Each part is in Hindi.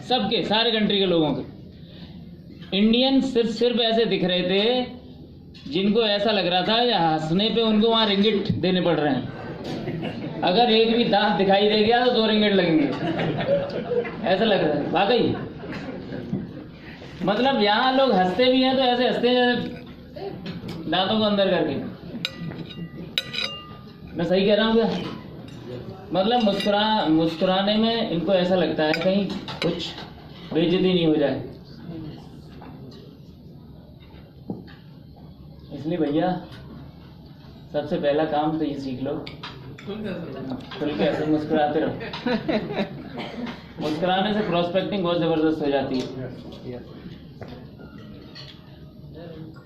सबके, सारे कंट्री के लोगों के। इंडियन सिर्फ ऐसे दिख रहे थे जिनको ऐसा लग रहा था या हंसने पे उनको वहाँ रिंगिट देने पड़ रहे हैं। अगर एक भी दांत दिखाई दे गया तो 2 रिंगिट लगेंगे, ऐसा लग रहा है वाकई। मतलब यहाँ लोग हंसते भी हैं तो ऐसे हंसते हैं जैसे दांतों को अंदर करके। मैं सही कह रहा हूँ क्या? मतलब मुस्कुराने में इनको ऐसा लगता है कहीं कुछ बेइज्जती नहीं हो जाए। इसलिए भैया सबसे पहला काम तो ये सीख लो, खुल के ऐसे मुस्कुराते रहो। मुस्कुराने से प्रोस्पेक्टिंग बहुत जबरदस्त हो जाती है।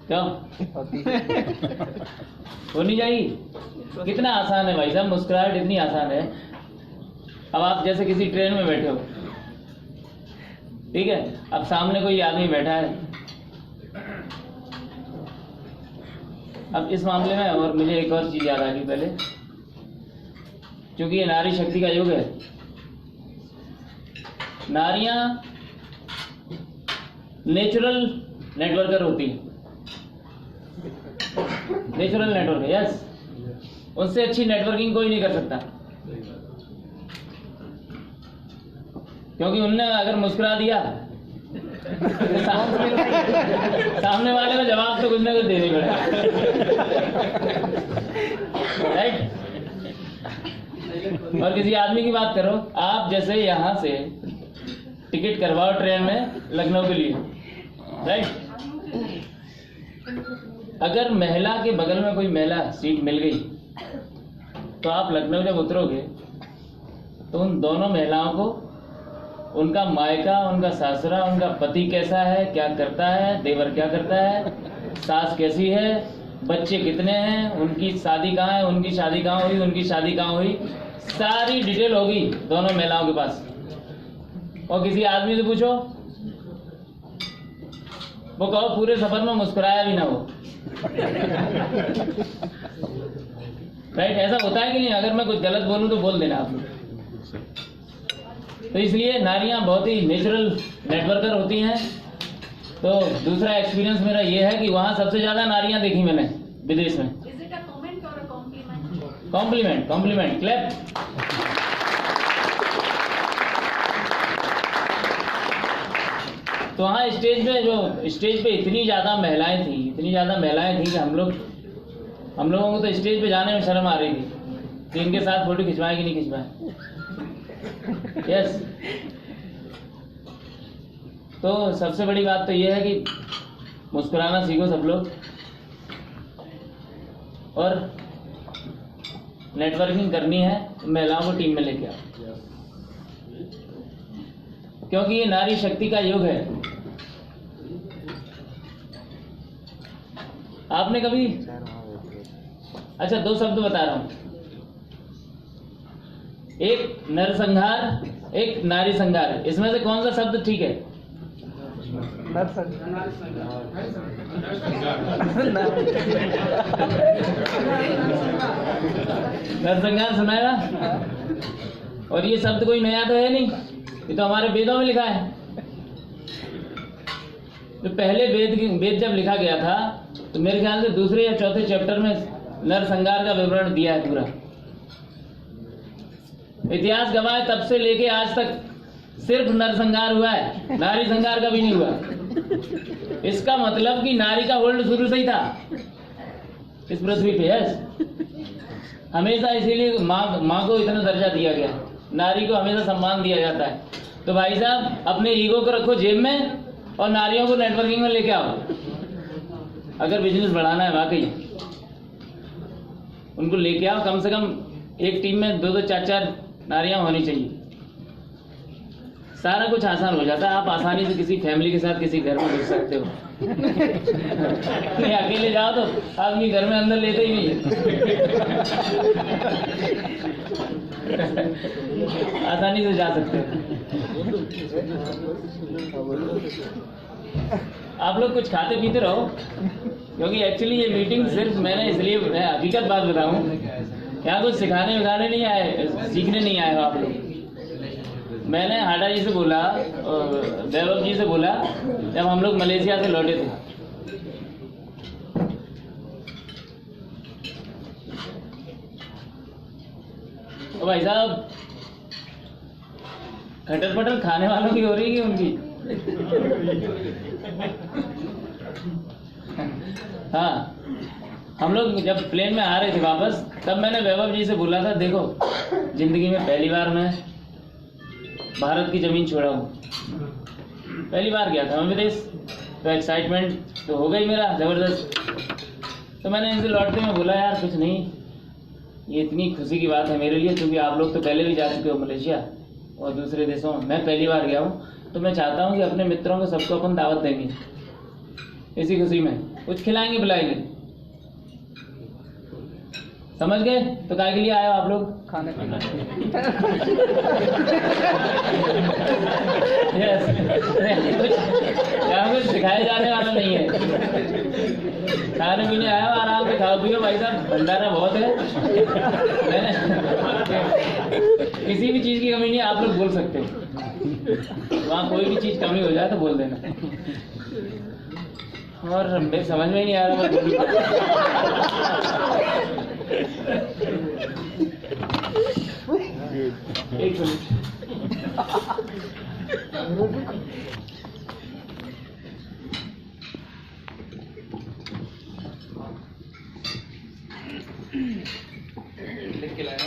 क्यों होनी चाहिए? कितना आसान है भाई साहब, मुस्कुराहट इतनी आसान है। अब आप जैसे किसी ट्रेन में बैठे हो, ठीक है, अब सामने कोई आदमी बैठा है। अब इस मामले में और मुझे एक और चीज याद आ गई पहले, क्योंकि ये नारी शक्ति का युग है। नारियां नेचुरल नेटवर्कर होती है, नेचुरल नेटवर्क, यस। उनसे अच्छी नेटवर्किंग कोई नहीं कर सकता, क्योंकि उनने अगर मुस्कुरा दिया तो सामने वाले को जवाब तो कुछ ना कुछ देनी पड़ेगा, राइट। और किसी आदमी की बात करो, आप जैसे यहाँ से टिकट करवाओ ट्रेन में लखनऊ के लिए, राइट। अगर महिला के बगल में कोई महिला सीट मिल गई तो आप लखनऊ जब उतरोगे तो उन दोनों महिलाओं को उनका मायका, उनका सासरा, उनका पति कैसा है, क्या करता है, देवर क्या करता है, सास कैसी है, बच्चे कितने हैं, उनकी शादी कहाँ है, उनकी शादी कहाँ हुई, उनकी शादी कहाँ हुई, सारी डिटेल होगी दोनों महिलाओं के पास। और किसी आदमी से पूछो, वो कहो पूरे सफर में मुस्कुराया भी ना हो, राइट। ऐसा होता है कि नहीं? अगर मैं कुछ गलत बोलूं तो बोल देना आप। तो इसलिए नारियां बहुत ही नेचुरल नेटवर्कर होती हैं। तो दूसरा एक्सपीरियंस मेरा ये है कि वहाँ सबसे ज्यादा नारियां देखी मैंने विदेश में। Compliment, compliment, clap. तो वहाँ स्टेज पे इतनी ज्यादा महिलाएं थी कि हम लोगों को तो स्टेज पे जाने में शर्म आ रही थी कि इनके साथ फोटो खिंचवाएं कि नहीं खिंचवाएं। यस। तो सबसे बड़ी बात तो ये है कि मुस्कुराना सीखो सब लोग, और नेटवर्किंग करनी है महिलाओं को टीम में लेके आओ, क्योंकि ये नारी शक्ति का युग है। आपने कभी, अच्छा 2 शब्द बता रहा हूं, एक नरसंहार, एक नारी संहार। इसमें से कौन सा शब्द ठीक है? नरसंहार सुनाएगा। और ये शब्द कोई नया तो है नहीं, ये तो हमारे वेदों में लिखा है। तो पहले वेद जब लिखा गया था तो मेरे ख्याल से 2 या 4 चैप्टर में नरसंहार का विवरण दिया है पूरा। इतिहास गवाह है तब से लेके आज तक सिर्फ नरसंहार हुआ है, नारी संहार का भी नहीं हुआ। इसका मतलब कि नारी का होल्ड शुरू से ही था इस पृथ्वी पे। यस, हमेशा इसीलिए माँ को इतना दर्जा दिया गया, नारी को हमेशा सम्मान दिया जाता है। तो भाई साहब अपने ईगो को रखो जेब में और नारियों को नेटवर्किंग में लेके आओ। अगर बिजनेस बढ़ाना है वाकई, उनको लेके आओ। कम से कम एक टीम में 2-2, 4-4 नारियां होनी चाहिए। सारा कुछ आसान हो जाता है। आप आसानी से किसी फैमिली के साथ किसी घर में घुस सकते हो। नहीं, अकेले जाओ तो आदमी घर में अंदर लेते ही नहीं है। आसानी से जा सकते हो। आप लोग कुछ खाते पीते रहो, क्योंकि एक्चुअली ये मीटिंग सिर्फ मैंने इसलिए, मैं हकीकत बात बताऊं, यहाँ कुछ सिखाने विखाने नहीं आए, सीखने नहीं आए हो आप लोग। मैंने हाडा जी से बोला, वैभव जी से बोला, जब हम लोग मलेशिया से लौटे थे, तो भाई साहब खटर पटर खाने वालों की हो रही है उनकी। हाँ, हम लोग जब प्लेन में आ रहे थे वापस, तब मैंने वैभव जी से बोला था, देखो जिंदगी में पहली बार मैं भारत की जमीन छोड़ा हूँ, पहली बार गया था मैं विदेश, तो एक्साइटमेंट तो हो गई मेरा ज़बरदस्त। तो मैंने इनसे लौटते में बोला, यार कुछ नहीं, ये इतनी खुशी की बात है मेरे लिए, क्योंकि आप लोग तो पहले भी जा चुके हो मलेशिया और दूसरे देशों में, मैं पहली बार गया हूँ, तो मैं चाहता हूँ कि अपने मित्रों को सबको अपन दावत देंगे, इसी खुशी में कुछ खिलाएंगे पिलाएंगे। समझ गए? तो काय के लिए आए हो आप लोग? खाने पीने। यस, यहाँ कुछ सिखाया जाने वाला नहीं है, खाने पीने आया हो, आराम से खाओ पियो भाई साहब, भंडारा बहुत है। किसी भी चीज़ की कमी नहीं है, आप लोग बोल सकते हो, वहाँ कोई भी चीज़ कमी हो जाए तो बोल देना। और मेरे समझ में ही नहीं आ रहा एक मिनट। लिख के लाया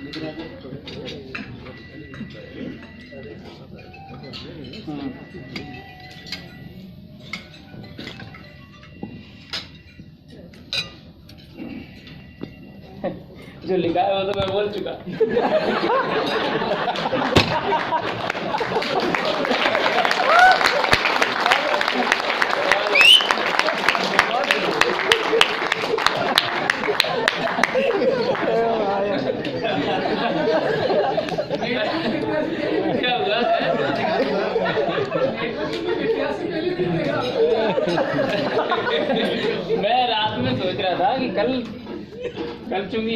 लिख रहा जो लिखा है वो तो मैं बोल चुका। क्या हुआ मैं रात में सोच रहा था कि कल चूंकि